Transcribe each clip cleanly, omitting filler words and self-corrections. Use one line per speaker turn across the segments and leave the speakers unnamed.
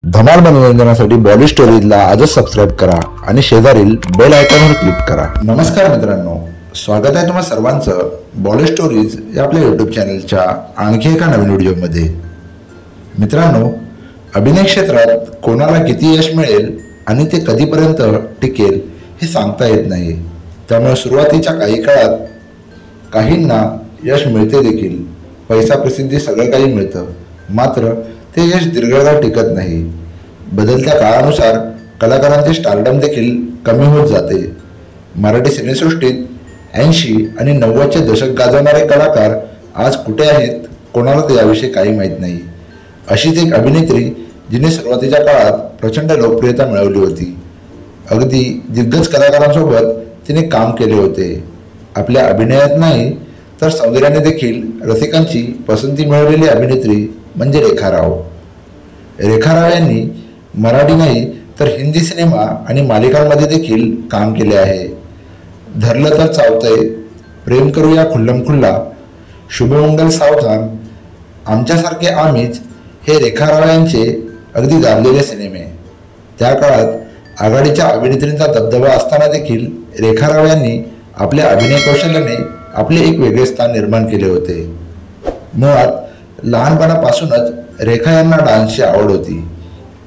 धमाल मनोरंजनासाठी बॉलिवूड स्टोरीजला आजच सबस्क्राईब करा आणि शेजारील बेल आयकॉनवर क्लिक करा। नमस्कार मित्रांनो, स्वागत आहे तुम्हा सर्वांचं बॉलिवूड स्टोरीज या आपल्या यूट्यूब चॅनलच्या आणखी एका नवीन व्हिडिओमध्ये। मित्रांनो, अभिनय क्षेत्रात कोणाला किती यश मिळेल आणि ते कधीपर्यंत टिकेल हे सांगता येत नाही। त्यामुळे सुरुवातीच्या काही काळात काहींना यश मिळते देखील, पैसा प्रसिद्धी सगळं काही मिळतं, मात्र ते यश दीर्घकाळ टिकत नाही। बदलत्या काळानुसार कलाकारांचे स्टारडम देखील कमी होत जाते। मराठी सिनेसृष्टीत 80 आणि 90चे दशक गाजवणारे कलाकार आज कुठे आहेत, कोणाला याविषयी काही माहीत नाही। अशीच एक अभिनेत्री जिने सुरुवातीच्या काळात प्रचंड लोकप्रियता मिळवली होती। अगदी दिग्गज कलाकारांसोबत तिने काम केले होते। आपल्या अभिनयात नाही तर सौंदर्याने देखील रसिकांची पसंती मिळवलेली अभिनेत्री म्हणजे रेखा राव। रेखा राव यांनी मराठी नाही तर हिंदी सिनेमा आणि मालिकांमध्ये देखील काम केले आहे। धरलं तर चावतंय, प्रेम करूया खुल्लम खुल्ला, शुभमंगल सावधान, आमच्यासारखे आम्हीच हे रेखा राव यांचे अगदी गाजलेले सिनेमे। त्या काळात आघाडीच्या अभिनेत्रींचा दबदबा असताना देखील रेखा राव यांनी आपल्या अभिनय कौशल्याने आपले एक वेगळे स्थान निर्माण केले होते। मुळात लहानपणापासूनच रेखा यांना डान्सची आवड होती।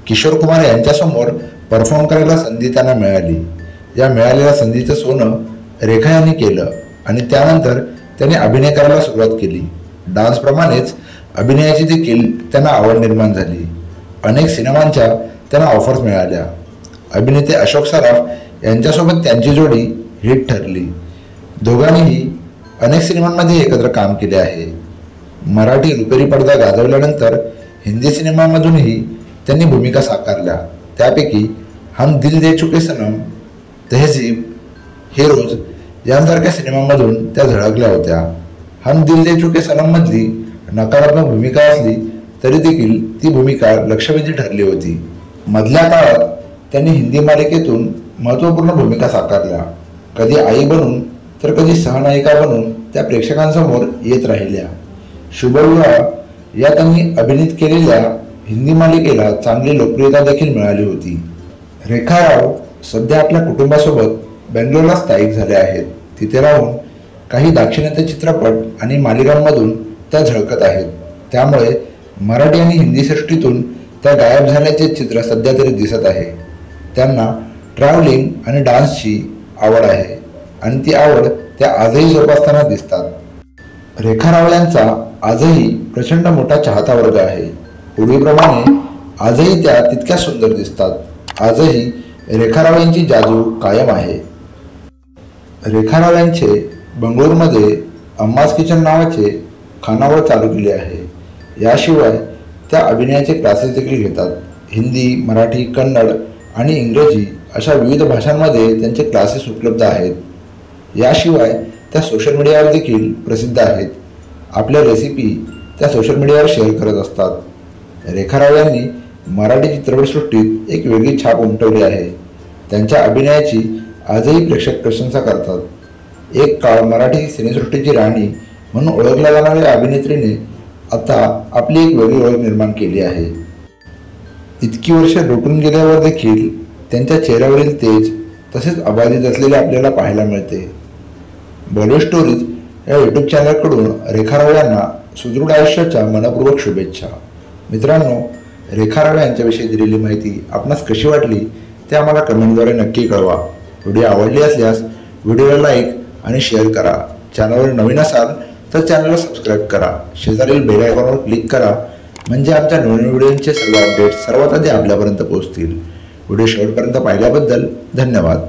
किशोर कुमार यांच्यासमोर परफॉर्म करायला संधी त्यांना मिळाली। या मिळालेल्या संधीचं सोनं रेखा यांनी केलं आणि त्यानंतर त्यांनी अभिनय करायला सुरुवात केली। डान्सप्रमाणेच अभिनयाची देखील त्यांना आवड निर्माण झाली। अनेक सिनेमांच्या त्यांना ऑफर्स मिळाल्या। अभिनेते अशोक सराफ यांच्यासोबत त्यांची जोडी हिट ठरली। दोघांनीही अनेक सिनेमांमध्ये एकत्र काम केले आहे। मराठी रुपेरी पडदा गाजवल्यानंतर हिंदी सिनेमामधूनही त्यांनी भूमिका साकारल्या। त्यापैकी हम दिल दे चुके सनम, तहजीब, हेरोज यांसारख्या सिनेमांमधून त्या झळकल्या होत्या। हम दिल दे चुके सनममधली नकारात्मक भूमिका असली तरी देखील ती भूमिका लक्षवेधी ठरली होती। मधल्या काळात त्यांनी हिंदी मालिकेतून महत्त्वपूर्ण भूमिका साकारल्या। कधी आई बनून तर कधी सहनायिका बनून त्या प्रेक्षकांसमोर येत राहिल्या। शुभविवाह या त्यांनी अभिनीत केलेल्या हिंदी मालिकेला चांगली लोकप्रियता देखील मिळाली होती। रेखा राव सध्या आपल्या कुटुंबासोबत बेंगलोरला स्थायिक झाल्या आहेत। तिथे राहून काही दाक्षिणात्य चित्रपट आणि मालिकांमधून त्या झळकत आहेत। त्यामुळे मराठी आणि हिंदी सृष्टीतून त्या गायब झाल्याचे चित्र सध्या तरी दिसत आहे। त्यांना ट्रॅव्हलिंग आणि डान्सची आवड आहे आणि ती आवड त्या आजही जोपासताना दिसतात। रेखा राव यांचा आजही प्रचंड मोठा चाहता वर्ग आहे। पूर्वीप्रमाणे आजही त्या तितक्या सुंदर दिसतात। आजही रेखा राव यांची जादू कायम आहे। रेखा राव यांचे बंगळुरूमध्ये अम्माज किचन नावाचे खानावळ चालू केले आहे। याशिवाय त्या अभिनयाचे क्लासेस देखील घेतात। हिंदी, मराठी, कन्नड आणि इंग्रजी अशा विविध भाषांमध्ये त्यांचे क्लासेस उपलब्ध आहेत। याशिवाय त्या सोशल मीडियावर देखील प्रसिद्ध आहेत। आपल्या रेसिपी त्या सोशल मीडियावर शेअर करत असतात। रेखा राव यांनी मराठी चित्रपटसृष्टीत एक वेगळी छाप उमटवली आहे। त्यांच्या अभिनयाची आजही प्रेक्षक प्रशंसा करतात। एक काळ मराठी सिनेसृष्टीची राणी म्हणून ओळखल्या जाणाऱ्या अभिनेत्रीने आता आपली एक वेगळी ओळख निर्माण केली आहे। इतकी वर्षे लोटून गेल्यावर देखील त्यांच्या चेहऱ्यावरील तेज तसेच अबाधित असलेले आपल्याला पाहायला मिळते। बॉलिवूड स्टोरीज या यूट्यूब चॅनलकडून रेखा राव यांना सुदृढ आयुष्याच्या मनपूर्वक शुभेच्छा। मित्रांनो, रेखा राव यांच्याविषयी दिलेली माहिती आपणास कशी वाटली ते आम्हाला कमेंटद्वारे नक्की कळवा। व्हिडिओ आवडली असल्यास व्हिडिओला लाईक आणि शेअर करा। चॅनलवर नवीन असाल तर चॅनलला सबस्क्राईब करा। शेजारील बेल आयकॉनवर क्लिक करा, म्हणजे आमच्या नवीन व्हिडिओचे सर्व अपडेट्स सर्वात आधी आपल्यापर्यंत पोहोचतील। व्हिडिओ शेवटपर्यंत पाहिल्याबद्दल धन्यवाद।